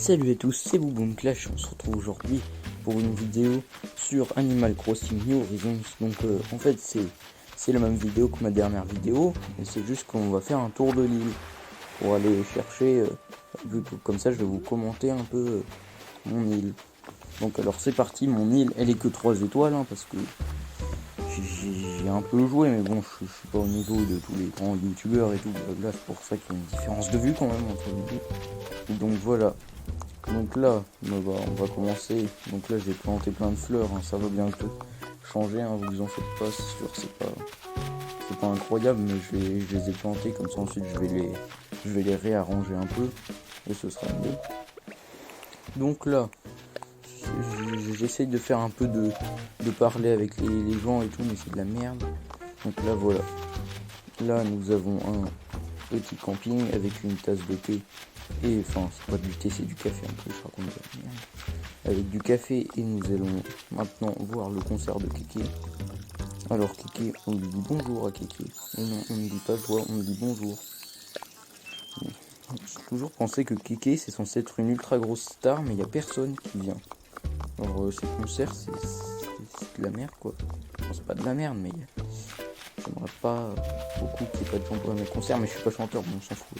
Salut à tous, c'est Booboom Clash. On se retrouve aujourd'hui pour une vidéo sur Animal Crossing New Horizons. Donc en fait c'est la même vidéo que ma dernière vidéo, et c'est juste qu'on va faire un tour de l'île pour aller chercher, vu que comme ça je vais vous commenter un peu mon île. Donc alors c'est parti, mon île elle est que 3 étoiles hein, parce que j'ai un peu joué, mais bon je suis pas au niveau de tous les grands youtubeurs et tout, là c'est pour ça qu'il y a une différence de vue quand même entre nous deux. Donc voilà. Donc là, on va commencer. Donc là, j'ai planté plein de fleurs. Hein. Ça va bientôt changer. Hein. Vous en faites pas, c'est sûr. C'est pas incroyable, mais je les ai plantées comme ça. Ensuite, je vais les réarranger un peu et ce sera mieux. Donc là, j'essaye de faire un peu de parler avec les gens et tout, mais c'est de la merde. Donc là, voilà. Là, nous avons un petit camping avec une tasse de thé. Et enfin, c'est pas du thé, c'est du café un peu, je raconte de la merde. Avec du café, et nous allons maintenant voir le concert de Kéké. Alors Kéké, on lui dit bonjour à Kéké. Et non, on ne dit pas joie, on lui dit bonjour. J'ai toujours pensé que Kéké c'est censé être une ultra grosse star, mais il n'y a personne qui vient. Alors ces concerts, c'est de la merde quoi. Enfin, c'est pas de la merde, mais j'aimerais pas beaucoup qu'il n'y ait pas de gens pour mes concerts, mais je suis pas chanteur, bon on s'en fout.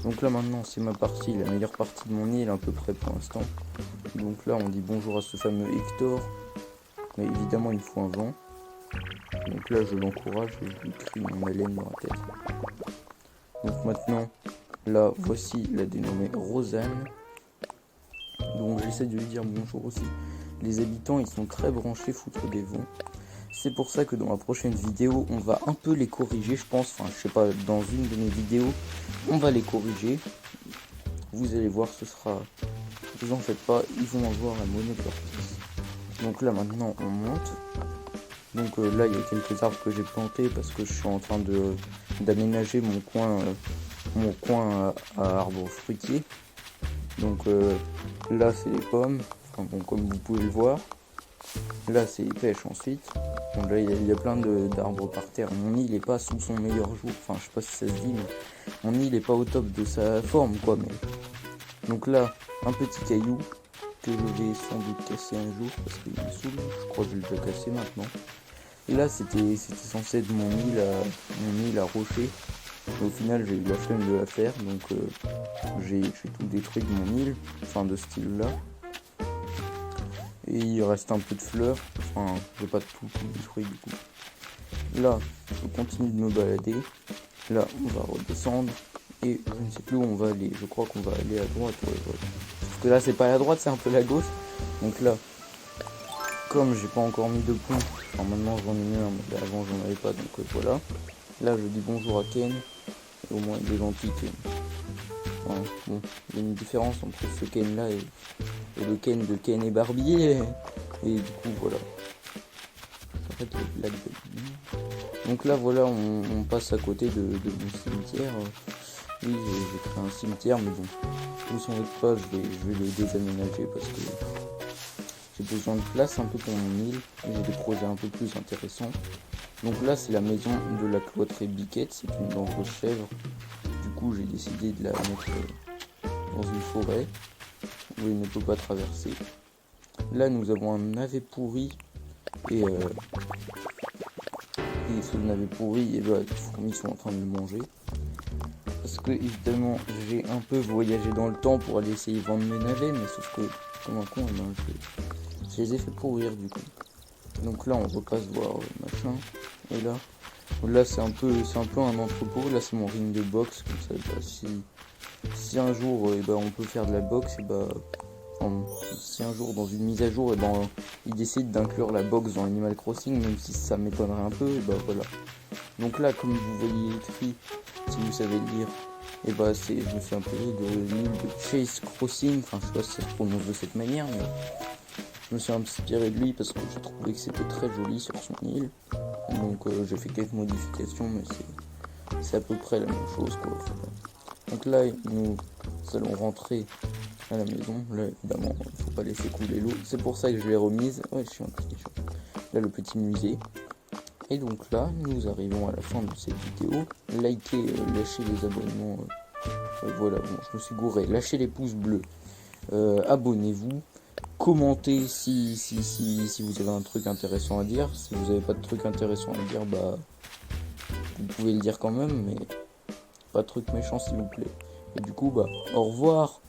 Donc là maintenant c'est ma partie, la meilleure partie de mon île à peu près pour l'instant. Donc là on dit bonjour à ce fameux Hector. Mais évidemment il faut un vent. Donc là je l'encourage et je lui crie mon haleine dans la tête. Donc maintenant, là voici la dénommée Rosanne. Donc j'essaie de lui dire bonjour aussi. Les habitants ils sont très branchés foutre des vents. C'est pour ça que dans la prochaine vidéo, on va un peu les corriger, je pense. Enfin, je sais pas, dans une de mes vidéos, on va les corriger. Vous allez voir, ce sera... Vous en faites pas, ils vont avoir la monnaie de leur pièce. Donc là, maintenant, on monte. Donc là, il y a quelques arbres que j'ai plantés parce que je suis en train d'aménager mon coin à arbres fruitiers. Donc là, c'est les pommes. Enfin, bon, comme vous pouvez le voir. Là c'est les pêches ensuite. Donc là il y a plein d'arbres par terre. Mon île est pas sous son meilleur jour. Enfin je sais pas si ça se dit, mais mon île est pas au top de sa forme quoi. Mais donc là un petit caillou que je vais sans doute casser un jour parce qu'il me saoule. Je crois que je vais le casser maintenant. Et là c'était censé être mon île à rocher. Et au final j'ai eu la flemme de la faire, donc j'ai tout détruit de mon île, enfin de ce style là. Et il reste un peu de fleurs, enfin j'ai pas tout détruit du coup. Là je continue de me balader, là on va redescendre et je ne sais plus où on va aller, je crois qu'on va aller à droite, ouais. Sauf que là c'est pas la droite, c'est un peu la gauche. Donc là, comme j'ai pas encore mis de pont, enfin maintenant j'en ai mis un, mais avant j'en avais pas, donc voilà. Là je dis bonjour à Ken, et au moins il est gentil Ken. Enfin, bon, il y a une différence entre ce Ken là et le Ken de Ken et Barbie, et du coup voilà. J'arrête les blagues de... Donc là voilà, on passe à côté de mon cimetière. Oui, j'ai créé un cimetière, mais bon, vous s'en faites pas, je vais le désaménager parce que j'ai besoin de place un peu pour mon île, et j'ai des projets un peu plus intéressants. Donc là c'est la maison de la cloîtrée Biquette, c'est une dangereuse chèvre. Du coup j'ai décidé de la mettre dans une forêt où il ne peut pas traverser. Là nous avons un navet pourri et ce navet pourri, et bah, les fourmis sont en train de le manger. Parce que évidemment j'ai un peu voyagé dans le temps pour aller essayer de vendre mes navets, mais sauf que comme un con, je les ai fait pourrir du coup. Donc là on repasse voir machin, et là c'est un peu un entrepôt. Là c'est mon ring de boxe, comme ça bah, si un jour on peut faire de la boxe, et si un jour dans une mise à jour ils décident d'inclure la boxe dans Animal Crossing, même si ça m'étonnerait un peu, et voilà. Donc là comme vous voyez écrit, si vous savez le lire, et je me suis inspiré de l'île de Chase Crossing, enfin je sais pas si ça se prononce de cette manière, mais je me suis inspiré de lui parce que j'ai trouvé que c'était très joli sur son île. Donc j'ai fait quelques modifications, mais c'est à peu près la même chose quoi. Donc là nous allons rentrer à la maison. Là évidemment il faut pas laisser couler l'eau, c'est pour ça que je l'ai remise. Ouais, je suis un petit chaud. Là le petit musée. Et donc là nous arrivons à la fin de cette vidéo. Likez, lâchez les abonnements, voilà, bon je me suis gouré, lâchez les pouces bleus. abonnez-vous, commentez si vous avez un truc intéressant à dire. Si vous avez pas de truc intéressant à dire, bah vous pouvez le dire quand même, mais pas de truc méchant s'il vous plaît. Et du coup, bah au revoir.